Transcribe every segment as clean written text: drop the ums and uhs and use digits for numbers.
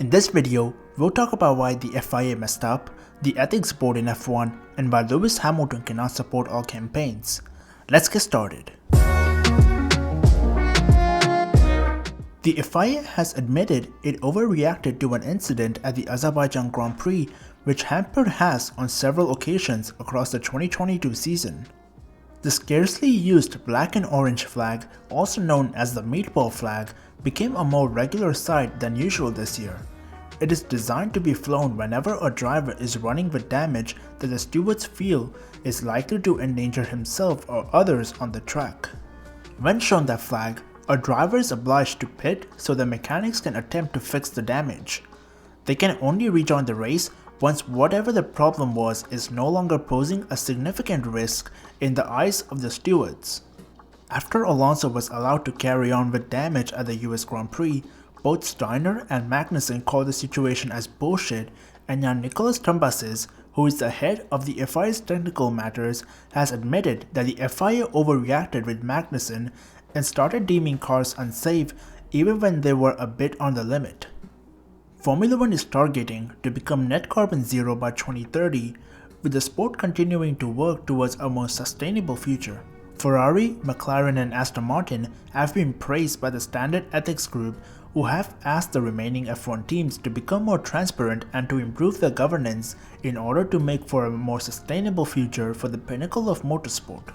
In this video, we'll talk about why the FIA messed up, the ethics board in F1, and why Lewis Hamilton cannot support all campaigns. Let's get started. The FIA has admitted it overreacted to an incident at the Azerbaijan Grand Prix, which hampered Haas on several occasions across the 2022 season. The scarcely used black and orange flag, also known as the meatball flag, became a more regular sight than usual this year. It is designed to be flown whenever a driver is running with damage that the stewards feel is likely to endanger himself or others on the track. When shown that flag, a driver is obliged to pit so the mechanics can attempt to fix the damage. They can only rejoin the race once whatever the problem was is no longer posing a significant risk in the eyes of the stewards. After Alonso was allowed to carry on with damage at the US Grand Prix, both Steiner and Magnussen called the situation as bullshit, and now Nicolas Tombazis, who is the head of the FIA's technical matters, has admitted that the FIA overreacted with Magnussen and started deeming cars unsafe even when they were a bit on the limit. Formula 1 is targeting to become net carbon zero by 2030, with the sport continuing to work towards a more sustainable future. Ferrari, McLaren and Aston Martin have been praised by the Standard Ethics Group, who have asked the remaining F1 teams to become more transparent and to improve their governance in order to make for a more sustainable future for the pinnacle of motorsport.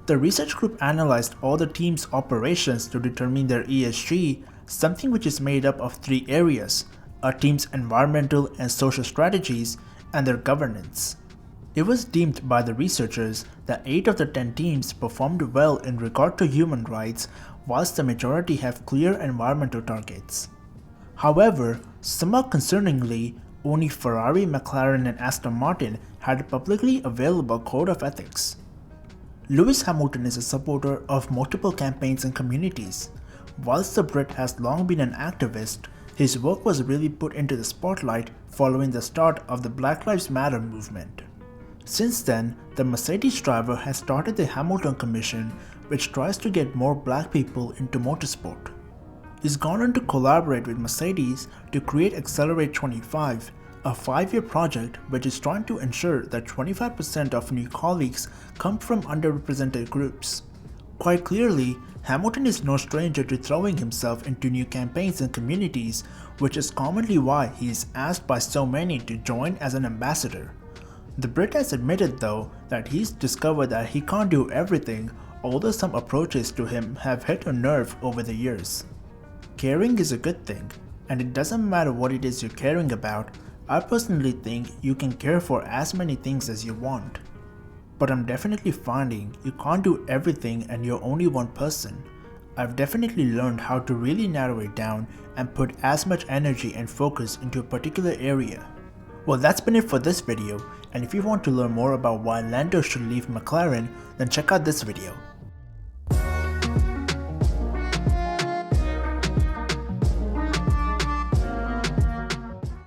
The research group analyzed all the teams' operations to determine their ESG, something which is made up of three areas: a team's environmental and social strategies, and their governance. It was deemed by the researchers that 8 of the 10 teams performed well in regard to human rights, whilst the majority have clear environmental targets. However, somewhat concerningly, only Ferrari, McLaren and Aston Martin had a publicly available code of ethics. Lewis Hamilton is a supporter of multiple campaigns and communities. Whilst the Brit has long been an activist, his work was really put into the spotlight following the start of the Black Lives Matter movement. Since then, the Mercedes driver has started the Hamilton Commission, which tries to get more black people into motorsport. He's gone on to collaborate with Mercedes to create Accelerate 25, a 5-year project which is trying to ensure that 25% of new colleagues come from underrepresented groups. Quite clearly, Hamilton is no stranger to throwing himself into new campaigns and communities, which is commonly why he is asked by so many to join as an ambassador. The Brit has admitted though that he's discovered that he can't do everything, although some approaches to him have hit a nerve over the years. Caring is a good thing, and it doesn't matter what it is you're caring about. I personally think you can care for as many things as you want. But I'm definitely finding you can't do everything and you're only one person. I've definitely learned how to really narrow it down and put as much energy and focus into a particular area. Well, that's been it for this video, and if you want to learn more about why Lando should leave McLaren, then check out this video.